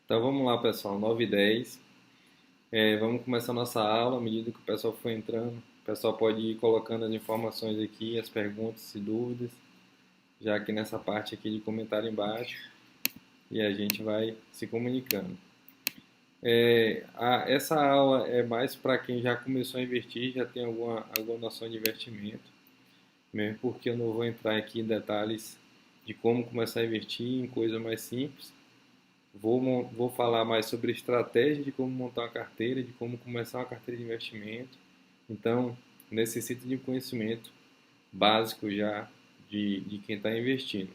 Então vamos lá, pessoal, 9h10. Vamos começar nossa aula. À medida que o pessoal for entrando, o pessoal pode ir colocando as informações aqui, as perguntas e dúvidas, já aqui nessa parte aqui de comentário embaixo, e a gente vai se comunicando. Essa aula é mais para quem já começou a investir, já tem alguma noção de investimento, mesmo porque eu não vou entrar aqui em detalhes de como começar a investir em coisa mais simples. Vou falar mais sobre estratégia de como montar uma carteira, de como começar uma carteira de investimento. Então, necessita de conhecimento básico já de quem está investindo.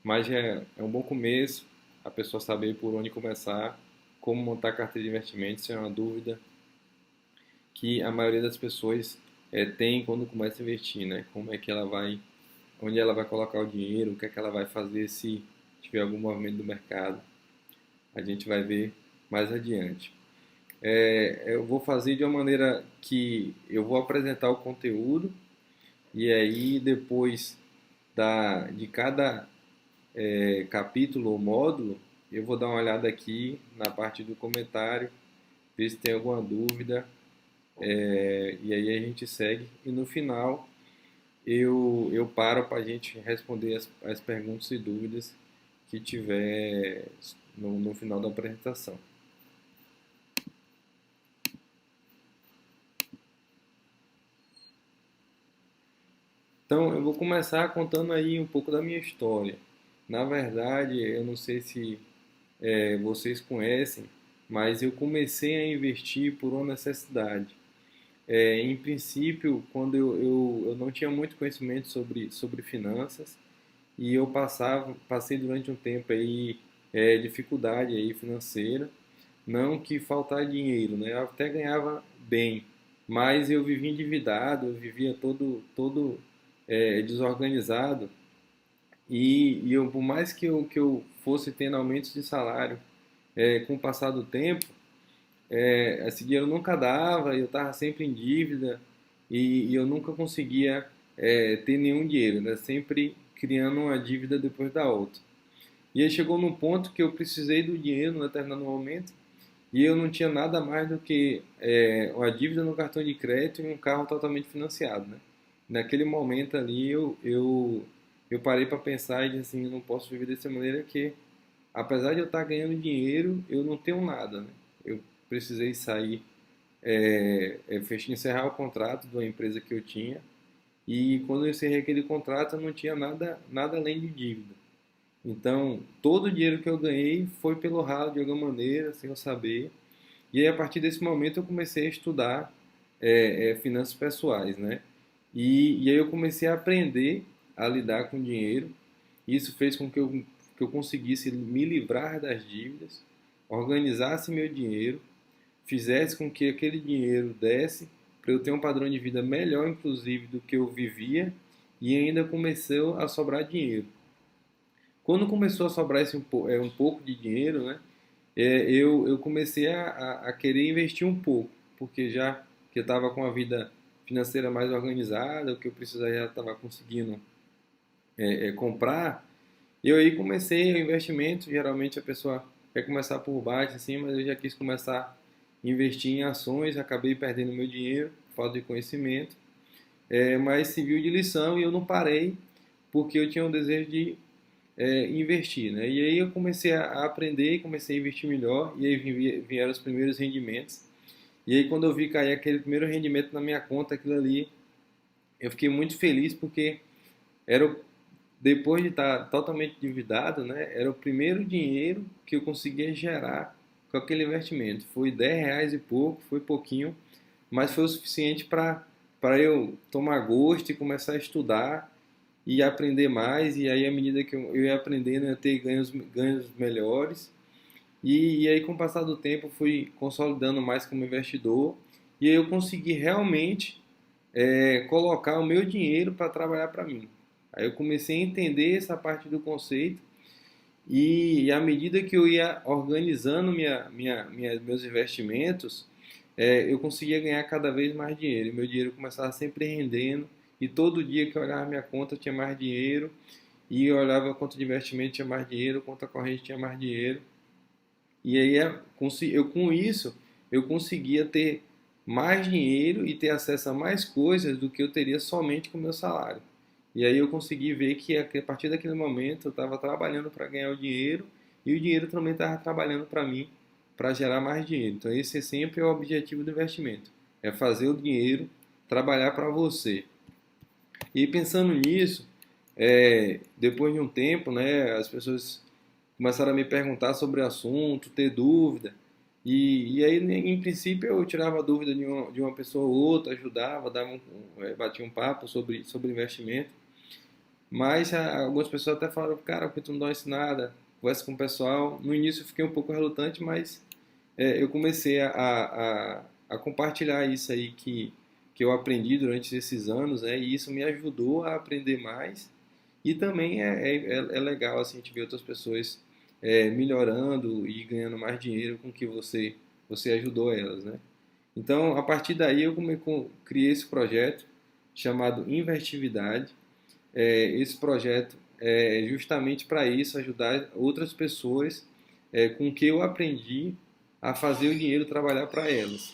Mas é um bom começo a pessoa saber por onde começar, como montar a carteira de investimento. Isso é uma dúvida que a maioria das pessoas tem quando começa a investir, né? Como é que ela vai, onde ela vai colocar o dinheiro, o que é que ela vai fazer se tiver algum movimento do mercado. A gente vai ver mais adiante. Eu vou fazer de uma maneira que eu vou apresentar o conteúdo e aí depois de cada capítulo ou módulo eu vou dar uma olhada aqui na parte do comentário, ver se tem alguma dúvida, e aí a gente segue e no final eu paro para a gente responder as perguntas e dúvidas que tiver no final da apresentação. Então, eu vou começar contando aí um pouco da minha história. Na verdade, eu não sei se vocês conhecem, mas eu comecei a investir por uma necessidade. Em princípio, quando eu não tinha muito conhecimento sobre finanças e eu passei durante um tempo aí dificuldade aí financeira, não que faltar dinheiro, né? Eu até ganhava bem, mas eu vivia endividado, eu vivia todo desorganizado e por mais que eu fosse tendo aumentos de salário com o passar do tempo, esse dinheiro nunca dava, eu estava sempre em dívida e eu nunca conseguia ter nenhum dinheiro, né? Sempre criando uma dívida depois da outra. E aí chegou num ponto que eu precisei do dinheiro num determinado momento e eu não tinha nada mais do que uma dívida no cartão de crédito e um carro totalmente financiado, né? Naquele momento ali eu parei para pensar e disse assim, eu não posso viver dessa maneira que, apesar de eu estar ganhando dinheiro, eu não tenho nada, né? Eu precisei sair, encerrar o contrato de uma empresa que eu tinha e quando eu encerrei aquele contrato eu não tinha nada além de dívida. Então, todo o dinheiro que eu ganhei foi pelo ralo de alguma maneira, sem eu saber. E aí, a partir desse momento, eu comecei a estudar finanças pessoais, né? E aí eu comecei a aprender a lidar com dinheiro. Isso fez com que eu conseguisse me livrar das dívidas, organizasse meu dinheiro, fizesse com que aquele dinheiro desse para eu ter um padrão de vida melhor, inclusive, do que eu vivia, e ainda começou a sobrar dinheiro. Quando começou a sobrar um pouco de dinheiro, né, eu comecei a querer investir um pouco, porque já que eu estava com a vida financeira mais organizada, o que eu precisava já estava conseguindo comprar, e eu aí comecei o investimento. Geralmente a pessoa quer começar por baixo, assim, mas eu já quis começar a investir em ações, acabei perdendo meu dinheiro, por falta de conhecimento, mas serviu de lição e eu não parei, porque eu tinha um desejo de investir, né? E aí eu comecei a aprender, comecei a investir melhor, e aí vieram os primeiros rendimentos. E aí quando eu vi cair aquele primeiro rendimento na minha conta, aquilo ali, eu fiquei muito feliz porque era depois de estar totalmente endividado, né? Era o primeiro dinheiro que eu conseguia gerar com aquele investimento. Foi R$ 10 e pouco, foi pouquinho, mas foi o suficiente para eu tomar gosto e começar a estudar e aprender mais, e aí à medida que eu ia aprendendo, eu ia ter ganhos melhores, e aí com o passar do tempo fui consolidando mais como investidor, e aí eu consegui realmente colocar o meu dinheiro para trabalhar para mim. Aí eu comecei a entender essa parte do conceito, e à medida que eu ia organizando meus investimentos, eu conseguia ganhar cada vez mais dinheiro. E meu dinheiro começava sempre rendendo. E todo dia que eu olhava minha conta tinha mais dinheiro. E eu olhava a conta de investimento tinha mais dinheiro, a conta corrente tinha mais dinheiro. E aí, com isso, eu conseguia ter mais dinheiro e ter acesso a mais coisas do que eu teria somente com o meu salário. E aí eu consegui ver que a partir daquele momento eu estava trabalhando para ganhar o dinheiro e o dinheiro também estava trabalhando para mim, para gerar mais dinheiro. Então esse é sempre o objetivo do investimento, é fazer o dinheiro trabalhar para você. E pensando nisso, depois de um tempo, né, as pessoas começaram a me perguntar sobre o assunto, ter dúvida. E aí, em princípio, eu tirava a dúvida de uma pessoa ou outra, ajudava, batia um papo sobre investimento. Mas algumas pessoas até falaram, cara, porque tu não dá uma ensinada, conversa com o pessoal. No início eu fiquei um pouco relutante, mas eu comecei a compartilhar isso aí que eu aprendi durante esses anos, né? E isso me ajudou a aprender mais. E também é legal assim, a gente ver outras pessoas melhorando e ganhando mais dinheiro com que você ajudou elas, né? Então, a partir daí, criei esse projeto chamado Investividade. Esse projeto é justamente para isso, ajudar outras pessoas com o que eu aprendi a fazer o dinheiro trabalhar para elas.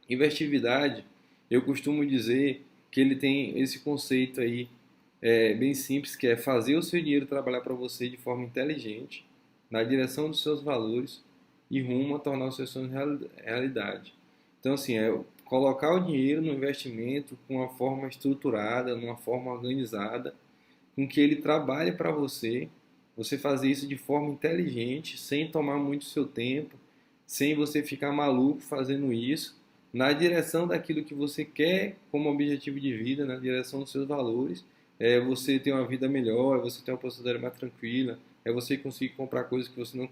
Investividade, eu costumo dizer que ele tem esse conceito aí bem simples, que é fazer o seu dinheiro trabalhar para você de forma inteligente, na direção dos seus valores e rumo a tornar os seus sonhos realidade. Então, assim, colocar o dinheiro no investimento com uma forma estruturada, numa forma organizada, com que ele trabalhe para você, você fazer isso de forma inteligente, sem tomar muito seu tempo, sem você ficar maluco fazendo isso, na direção daquilo que você quer como objetivo de vida, na direção dos seus valores, você ter uma vida melhor, é você ter uma possibilidade mais tranquila, é você conseguir comprar coisas que você não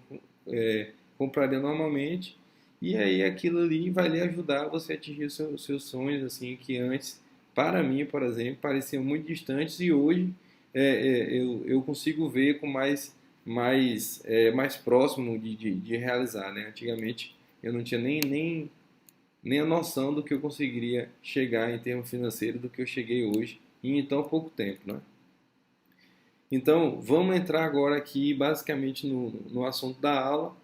compraria normalmente, e aí aquilo ali vai lhe ajudar a você atingir os seus sonhos, assim, que antes, para mim, por exemplo, pareciam muito distantes e hoje eu consigo ver com mais próximo de realizar, né? Antigamente eu não tinha nem a noção do que eu conseguiria chegar em termos financeiros do que eu cheguei hoje em tão pouco tempo, né? Então, vamos entrar agora aqui basicamente no assunto da aula.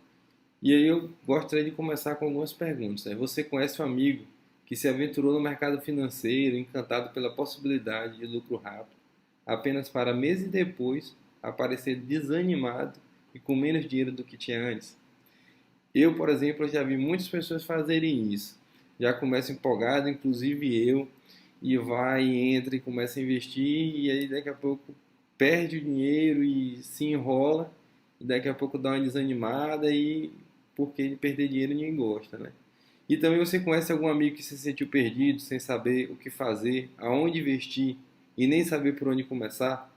E aí eu gostaria de começar com algumas perguntas, né? Você conhece um amigo que se aventurou no mercado financeiro, encantado pela possibilidade de lucro rápido, apenas para meses depois aparecer desanimado e com menos dinheiro do que tinha antes? Eu, por exemplo, já vi muitas pessoas fazerem isso. Já começa empolgado, inclusive eu, e vai, entra e começa a investir, e aí daqui a pouco perde o dinheiro e se enrola, e daqui a pouco dá uma desanimada, e porque de perder dinheiro ninguém gosta, né? E também você conhece algum amigo que se sentiu perdido, sem saber o que fazer, aonde investir e nem saber por onde começar?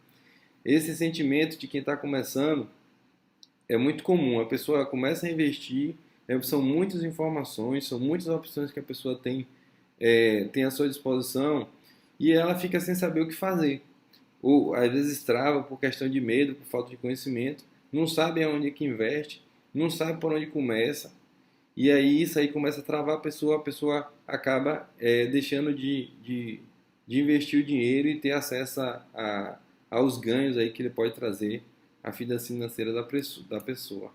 Esse sentimento de quem está começando é muito comum. A pessoa começa a investir, são muitas informações, são muitas opções que a pessoa tem à sua disposição e ela fica sem saber o que fazer. Ou às vezes trava por questão de medo, por falta de conhecimento, não sabe aonde é que investe, não sabe por onde começa. E aí isso aí começa a travar a pessoa acaba deixando de investir o dinheiro e ter acesso aos ganhos aí que ele pode trazer à vida financeira da pessoa.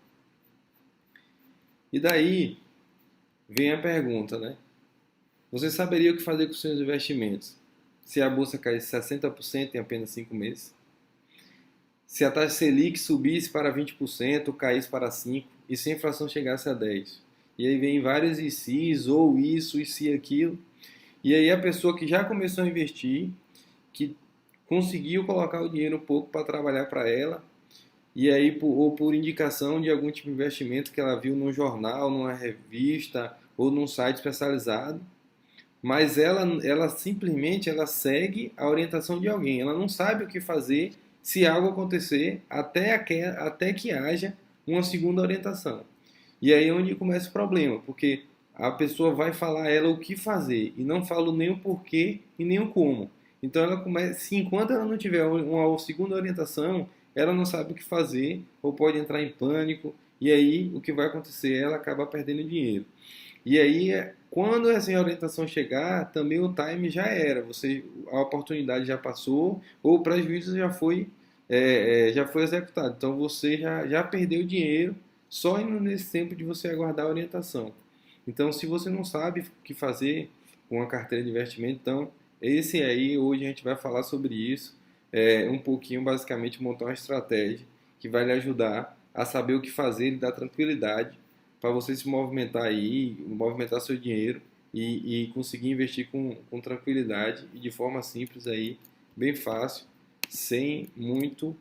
E daí vem a pergunta, né? Você saberia o que fazer com os seus investimentos se a bolsa caísse 60% em apenas 5 meses? Se a taxa Selic subisse para 20%, caísse para 5%, e se a inflação chegasse a 10%? E aí vem vários e se's, ou isso, e se aquilo. E aí a pessoa que já começou a investir, que conseguiu colocar o dinheiro um pouco para trabalhar para ela, e aí ou por indicação de algum tipo de investimento que ela viu num jornal, numa revista ou num site especializado, mas ela simplesmente ela segue a orientação de alguém. Ela não sabe o que fazer se algo acontecer até que haja uma segunda orientação. E aí é onde começa o problema, porque a pessoa vai falar a ela o que fazer e não fala nem o porquê e nem o como. Então ela começa, se enquanto ela não tiver uma segunda orientação, ela não sabe o que fazer ou pode entrar em pânico e aí o que vai acontecer? Ela acaba perdendo dinheiro. E aí, quando essa orientação chegar, também o time já era. A oportunidade já passou ou o prejuízo já foi executado. Então você já perdeu dinheiro só indo nesse tempo de você aguardar a orientação. Então, se você não sabe o que fazer com a carteira de investimento, então esse aí, hoje a gente vai falar sobre isso, um pouquinho, basicamente, montar uma estratégia que vai lhe ajudar a saber o que fazer e dar tranquilidade para você se movimentar aí, movimentar seu dinheiro e conseguir investir com tranquilidade e de forma simples aí, bem fácil, sem muito,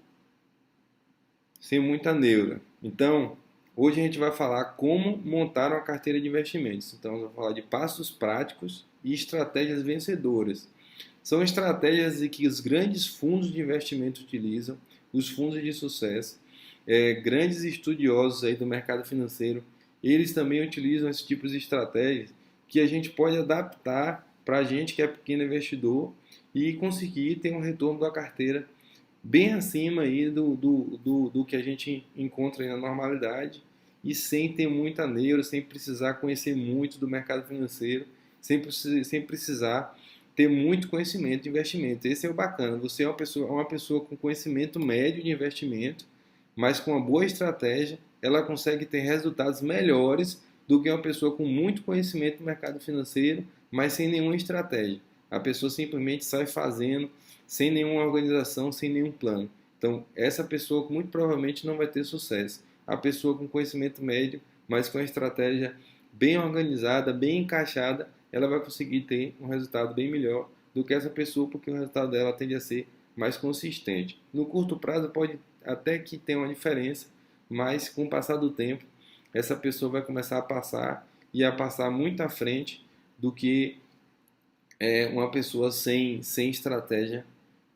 sem muita neura. Então, hoje a gente vai falar como montar uma carteira de investimentos. Então, eu vou falar de passos práticos e estratégias vencedoras. São estratégias que os grandes fundos de investimento utilizam, os fundos de sucesso, grandes estudiosos aí do mercado financeiro, eles também utilizam esse tipo de estratégias que a gente pode adaptar para a gente que é pequeno investidor e conseguir ter um retorno da carteira bem acima aí do que a gente encontra aí na normalidade e sem ter muita neura, sem precisar conhecer muito do mercado financeiro, sem precisar ter muito conhecimento de investimento. Esse é o bacana. Você é uma pessoa com conhecimento médio de investimento, mas com uma boa estratégia, ela consegue ter resultados melhores do que uma pessoa com muito conhecimento do mercado financeiro, mas sem nenhuma estratégia. A pessoa simplesmente sai fazendo, sem nenhuma organização, sem nenhum plano. Então, essa pessoa muito provavelmente não vai ter sucesso. A pessoa com conhecimento médio, mas com a estratégia bem organizada, bem encaixada, ela vai conseguir ter um resultado bem melhor do que essa pessoa, porque o resultado dela tende a ser mais consistente. No curto prazo pode até que ter uma diferença, mas com o passar do tempo, essa pessoa vai começar a passar e a passar muito à frente do que uma pessoa sem estratégia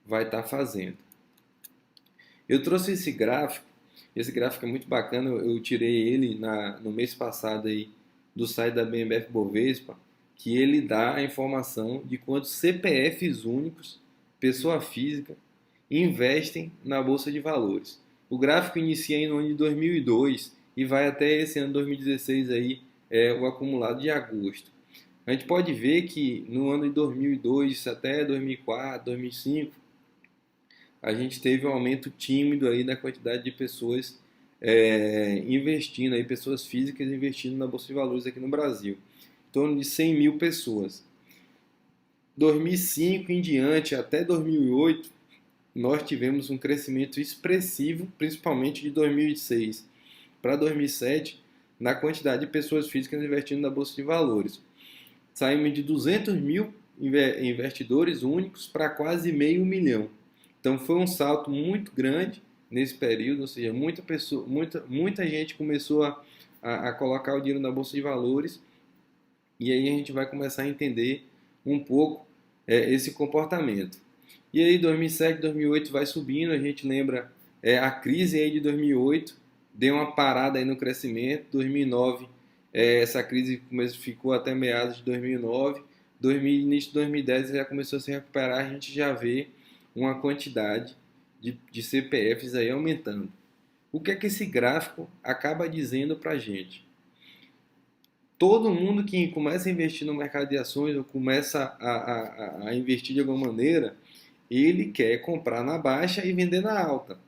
vai estar fazendo. Eu trouxe esse gráfico é muito bacana, eu tirei ele no mês passado aí do site da BMF Bovespa, que ele dá a informação de quantos CPFs únicos, pessoa física, investem na Bolsa de Valores. O gráfico inicia no ano de 2002 e vai até esse ano 2016 aí, o acumulado de agosto. A gente pode ver que no ano de 2002 até 2004, 2005, a gente teve um aumento tímido aí da quantidade de pessoas investindo, aí, pessoas físicas investindo na Bolsa de Valores aqui no Brasil. Em torno de 100 mil pessoas. 2005 em diante, até 2008, nós tivemos um crescimento expressivo, principalmente de 2006 para 2007, na quantidade de pessoas físicas investindo na Bolsa de Valores. Saímos de 200 mil investidores únicos para quase meio milhão. Então foi um salto muito grande nesse período, ou seja, muita gente começou a colocar o dinheiro na Bolsa de Valores, e aí a gente vai começar a entender um pouco esse comportamento. E aí 2007, 2008 vai subindo, a gente lembra a crise aí de 2008, deu uma parada aí no crescimento, 2009 essa crise ficou até meados de 2009, início de 2010 já começou a se recuperar, a gente já vê uma quantidade de CPFs aí aumentando. O que é que esse gráfico acaba dizendo para a gente? Todo mundo que começa a investir no mercado de ações ou começa a investir de alguma maneira, ele quer comprar na baixa e vender na alta,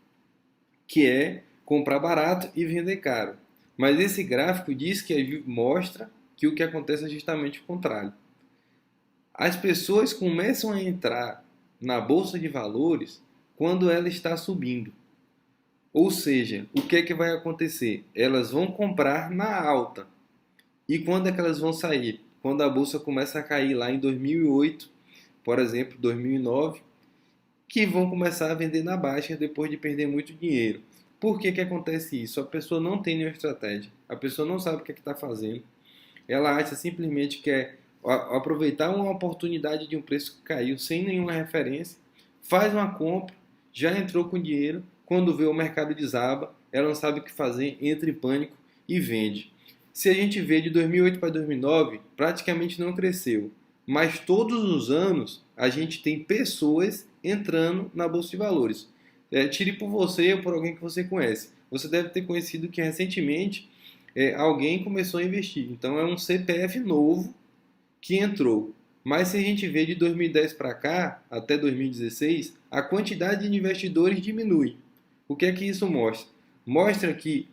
que é comprar barato e vender caro. Mas esse gráfico diz que mostra que o que acontece é justamente o contrário. As pessoas começam a entrar na bolsa de valores quando ela está subindo. Ou seja, o que é que vai acontecer? Elas vão comprar na alta. E quando é que elas vão sair? Quando a bolsa começa a cair lá em 2008, por exemplo, 2009, que vão começar a vender na baixa depois de perder muito dinheiro. Por que que acontece isso? A pessoa não tem nenhuma estratégia, a pessoa não sabe o que está fazendo, ela acha simplesmente que é aproveitar uma oportunidade de um preço que caiu sem nenhuma referência, faz uma compra, já entrou com dinheiro, quando vê o mercado desaba, ela não sabe o que fazer, entra em pânico e vende. Se a gente vê de 2008 para 2009, praticamente não cresceu, mas todos os anos a gente tem pessoas entrando na Bolsa de Valores. Tire por você ou por alguém que você conhece. Você deve ter conhecido que recentemente alguém começou a investir. Então é um CPF novo que entrou. Mas se a gente vê de 2010 para cá, até 2016, a quantidade de investidores diminui. O que é que isso mostra? Mostra que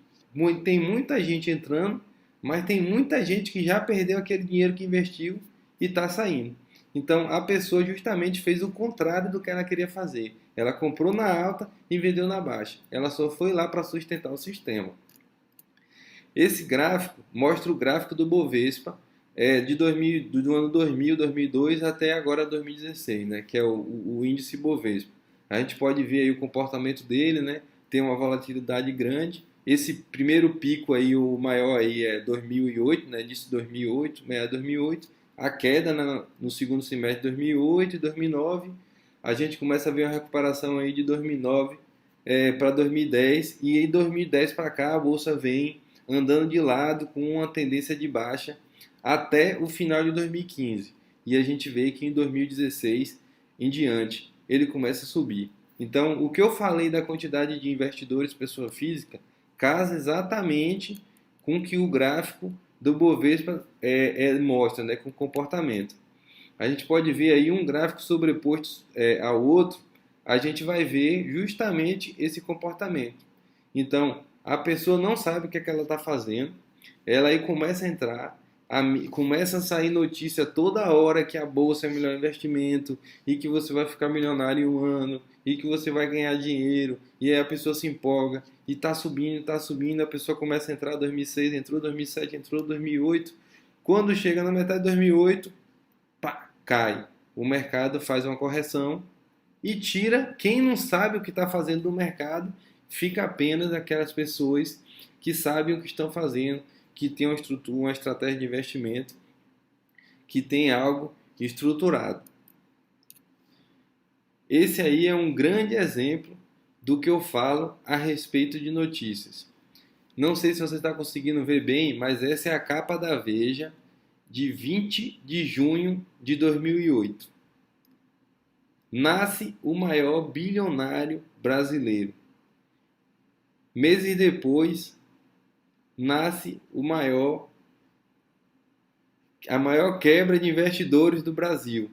Tem muita gente entrando, mas tem muita gente que já perdeu aquele dinheiro que investiu e está saindo. Então a pessoa justamente fez o contrário do que ela queria fazer. Ela comprou na alta e vendeu na baixa. Ela só foi lá para sustentar o sistema. Esse gráfico mostra o gráfico do Bovespa de 2000, do ano 2000, 2002 até agora 2016, né, que é o índice Bovespa. A gente pode ver aí o comportamento dele, né, tem uma volatilidade grande. Esse primeiro pico aí, o maior aí é 2008, né, disse 2008, meia 2008. A queda no segundo semestre de 2008 e 2009. A gente começa a ver uma recuperação aí de 2009 para 2010 e em 2010 para cá a bolsa vem andando de lado com uma tendência de baixa até o final de 2015. E a gente vê que em 2016 em diante ele começa a subir. Então, o que eu falei da quantidade de investidores pessoa física casa exatamente com o que o gráfico do Bovespa mostra, né, com o comportamento. A gente pode ver aí um gráfico sobreposto ao outro, a gente vai ver justamente esse comportamento. Então, a pessoa não sabe o que, é que ela está fazendo, ela aí começa a entrar, começa a sair notícia toda hora que a bolsa é o melhor investimento e que você vai ficar milionário em um ano e que você vai ganhar dinheiro, e aí a pessoa se empolga e está subindo, a pessoa começa a entrar em 2006, entrou 2007, entrou 2008, quando chega na metade de 2008, pá, cai. O mercado faz uma correção e tira quem não sabe o que está fazendo no mercado, fica apenas aquelas pessoas que sabem o que estão fazendo, que têm uma estratégia de investimento, que tem algo estruturado. Esse aí é um grande exemplo do que eu falo a respeito de notícias. Não sei se você está conseguindo ver bem, mas essa é a capa da Veja de 20 de junho de 2008. Nasce o maior bilionário brasileiro. Meses depois, nasce a maior quebra de investidores do Brasil,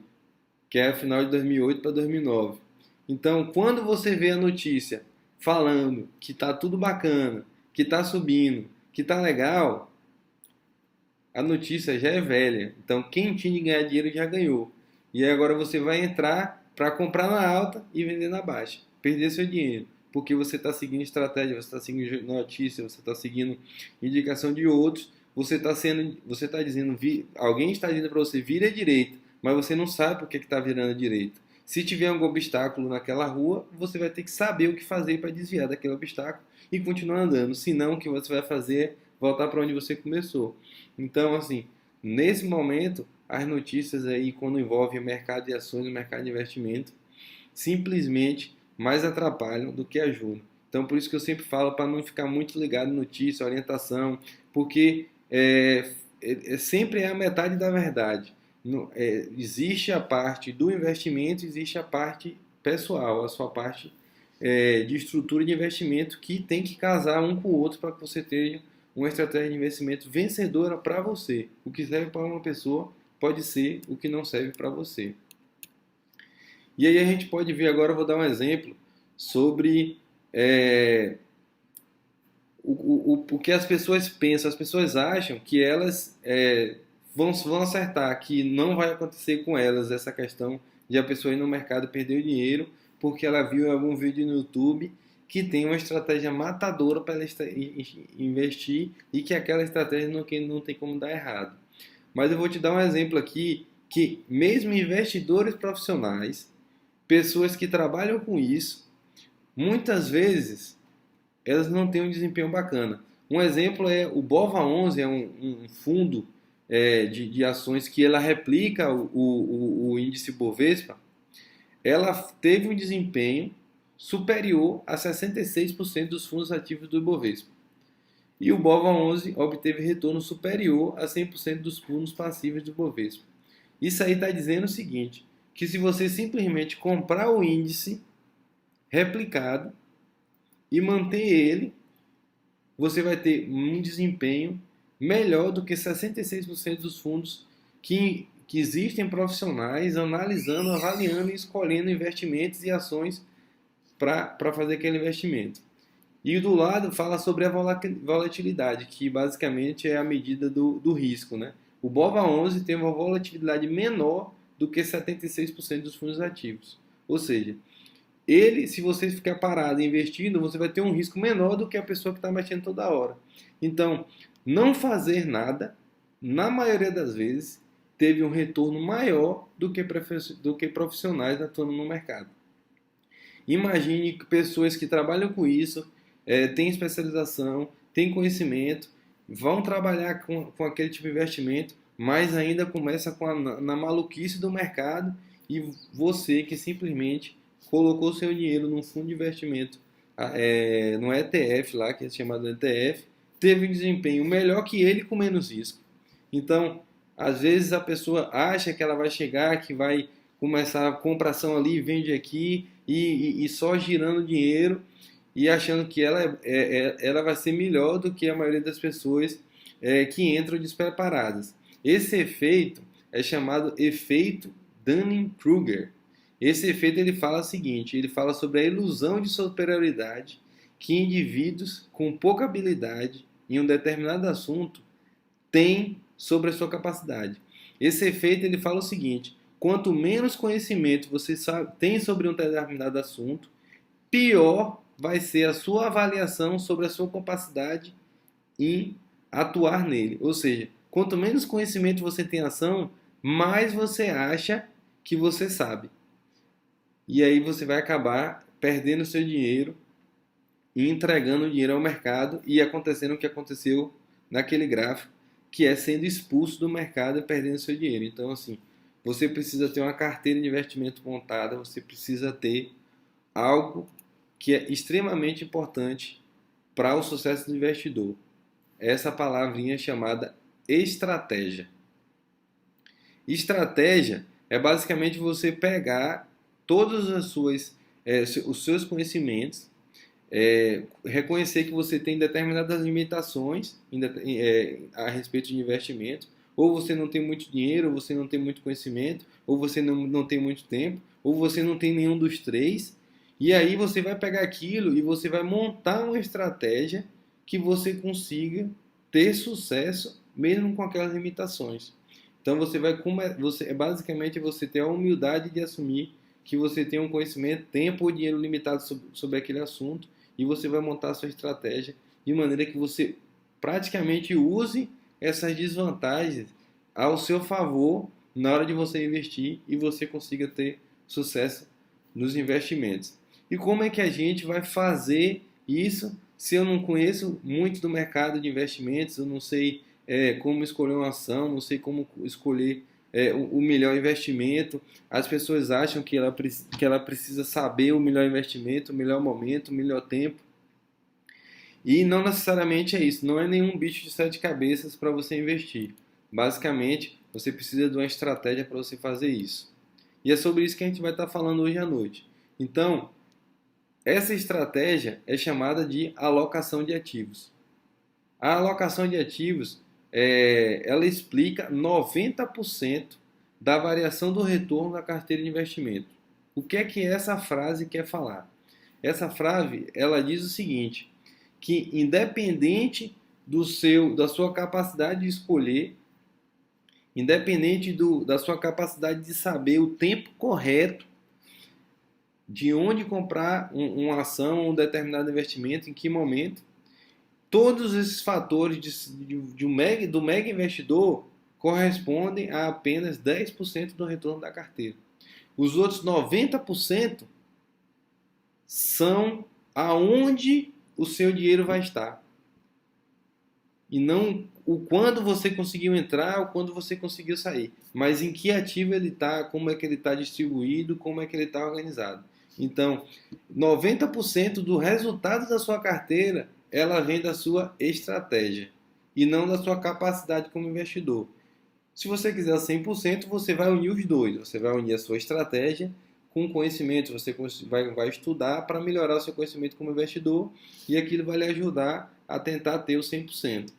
que é a final de 2008 para 2009. Então, quando você vê a notícia falando que está tudo bacana, que está subindo, que está legal, a notícia já é velha. Então, quem tinha de ganhar dinheiro já ganhou. E aí agora você vai entrar para comprar na alta e vender na baixa. Perder seu dinheiro. Porque você está seguindo estratégia, você está seguindo notícia, você está seguindo indicação de outros. Você está dizendo, alguém está dizendo para você, vira à direita, mas você não sabe por que está virando à direita. Se tiver algum obstáculo naquela rua, você vai ter que saber o que fazer para desviar daquele obstáculo e continuar andando. Senão, o que você vai fazer é voltar para onde você começou. Então, assim, nesse momento, as notícias aí, quando envolvem o mercado de ações, o mercado de investimento, simplesmente mais atrapalham do que ajudam. Então, por isso que eu sempre falo para não ficar muito ligado em notícia, orientação, porque sempre é a metade da verdade. Existe a parte do investimento, existe a parte pessoal, a sua parte de estrutura de investimento que tem que casar um com o outro para que você tenha uma estratégia de investimento vencedora para você. O que serve para uma pessoa pode ser o que não serve para você. E aí a gente pode ver agora, eu vou dar um exemplo sobre o que as pessoas pensam. As pessoas acham que elas vão acertar, que não vai acontecer com elas essa questão de a pessoa ir no mercado perder o dinheiro porque ela viu em algum vídeo no YouTube que tem uma estratégia matadora para ela investir e que aquela estratégia não tem como dar errado. Mas eu vou te dar um exemplo aqui que mesmo investidores profissionais, pessoas que trabalham com isso, muitas vezes elas não têm um desempenho bacana. Um exemplo é o BOVA11, é um fundo de ações que ela replica o índice Bovespa. Ela teve um desempenho superior a 66% dos fundos ativos do Ibovespa. E o BOVA11 obteve retorno superior a 100% dos fundos passivos do Ibovespa. Isso aí está dizendo o seguinte, que se você simplesmente comprar o índice replicado e manter ele, você vai ter um desempenho melhor do que 66% dos fundos que existem profissionais analisando, avaliando e escolhendo investimentos e ações para fazer aquele investimento. E do lado fala sobre a volatilidade, que basicamente é a medida do risco, né? O BOVA11 tem uma volatilidade menor do que 76% dos fundos ativos. Ou seja, ele, se você ficar parado investindo, você vai ter um risco menor do que a pessoa que está mexendo toda hora. Então, não fazer nada, na maioria das vezes, teve um retorno maior do que profissionais atuando no mercado. Imagine que pessoas que trabalham com isso, têm especialização, têm conhecimento, vão trabalhar com aquele tipo de investimento, mas ainda começa na maluquice do mercado e você que simplesmente colocou seu dinheiro num fundo de investimento, no ETF lá, que é chamado ETF, teve um desempenho melhor que ele com menos risco. Então, às vezes a pessoa acha que ela vai chegar, que vai começar a compração ali, vende aqui e só girando dinheiro e achando que ela vai ser melhor do que a maioria das pessoas que entram despreparadas. Esse efeito é chamado efeito Dunning-Kruger. Esse efeito ele fala o seguinte, ele fala sobre a ilusão de superioridade que indivíduos com pouca habilidade em um determinado assunto têm sobre a sua capacidade. Esse efeito ele fala o seguinte, quanto menos conhecimento você tem sobre um determinado assunto, pior vai ser a sua avaliação sobre a sua capacidade em atuar nele. Ou seja, quanto menos conhecimento você tem em ação, mais você acha que você sabe. E aí você vai acabar perdendo seu dinheiro e entregando o dinheiro ao mercado e acontecendo o que aconteceu naquele gráfico, que é sendo expulso do mercado e perdendo seu dinheiro. Então, assim, você precisa ter uma carteira de investimento montada, você precisa ter algo que é extremamente importante para o sucesso do investidor. Essa palavrinha chamada estratégia. Estratégia é basicamente você pegar todos os seus conhecimentos, reconhecer que você tem determinadas limitações a respeito de investimento, ou você não tem muito dinheiro, ou você não tem muito conhecimento, ou você não tem muito tempo, ou você não tem nenhum dos três, e aí você vai pegar aquilo e você vai montar uma estratégia que você consiga ter sucesso mesmo com aquelas limitações. Então basicamente você ter a humildade de assumir que você tem um conhecimento, tempo ou dinheiro limitado sobre aquele assunto e você vai montar a sua estratégia de maneira que você praticamente use essas desvantagens ao seu favor na hora de você investir e você consiga ter sucesso nos investimentos. E como é que a gente vai fazer isso se eu não conheço muito do mercado de investimentos, eu não sei como escolher uma ação, não sei como escolher o melhor investimento. As pessoas acham que ela precisa saber o melhor investimento, o melhor momento, o melhor tempo. E não necessariamente é isso, não é nenhum bicho de sete cabeças para você investir. Basicamente, você precisa de uma estratégia para você fazer isso. E é sobre isso que a gente vai estar falando hoje à noite. Então, essa estratégia é chamada de alocação de ativos. A alocação de ativos, ela explica 90% da variação do retorno da carteira de investimento. O que é que essa frase quer falar? Essa frase, ela diz o seguinte, que independente da sua capacidade de escolher, independente da sua capacidade de saber o tempo correto de onde comprar uma ação, um determinado investimento, em que momento, todos esses fatores do mega investidor correspondem a apenas 10% do retorno da carteira. Os outros 90% são aonde o seu dinheiro vai estar. E não o quando você conseguiu entrar ou quando você conseguiu sair. Mas em que ativo ele está, como é que ele está distribuído, como é que ele está organizado. Então, 90% do resultado da sua carteira, ela vem da sua estratégia e não da sua capacidade como investidor. Se você quiser 100%, você vai unir os dois. Você vai unir a sua estratégia com conhecimento. Você vai estudar para melhorar o seu conhecimento como investidor e aquilo vai lhe ajudar a tentar ter o 100%.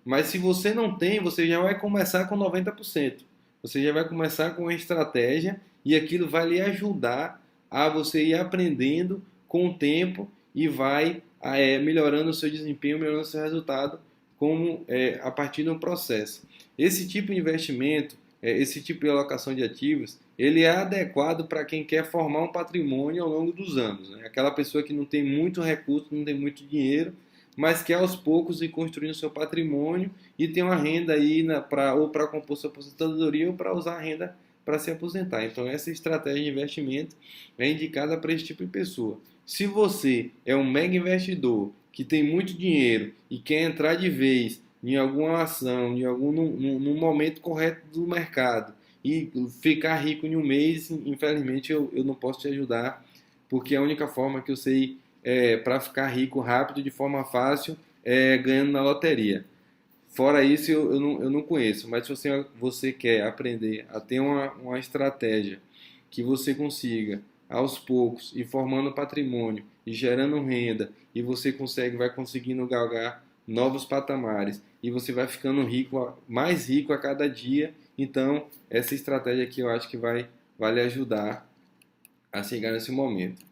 Mas se você não tem, você já vai começar com 90%. Você já vai começar com uma estratégia e aquilo vai lhe ajudar a você ir aprendendo com o tempo e vai melhorando o seu desempenho, melhorando o seu resultado, a partir de um processo. Esse tipo de investimento, esse tipo de alocação de ativos, ele é adequado para quem quer formar um patrimônio ao longo dos anos, né? Aquela pessoa que não tem muito recurso, não tem muito dinheiro, mas quer aos poucos ir construindo seu patrimônio e ter uma renda aí ou para compor sua aposentadoria ou para usar a renda para se aposentar. Então, essa estratégia de investimento é indicada para esse tipo de pessoa. Se você é um mega investidor que tem muito dinheiro e quer entrar de vez em alguma ação, num momento correto do mercado e ficar rico em um mês, infelizmente eu não posso te ajudar, porque a única forma que eu sei para ficar rico rápido, de forma fácil, é ganhando na loteria. Fora isso, eu não conheço, mas se você quer aprender a ter uma estratégia que você consiga, aos poucos, ir formando patrimônio e gerando renda, e você vai conseguindo galgar novos patamares, e você vai ficando mais rico a cada dia, então essa estratégia aqui eu acho que vai lhe ajudar a chegar nesse momento.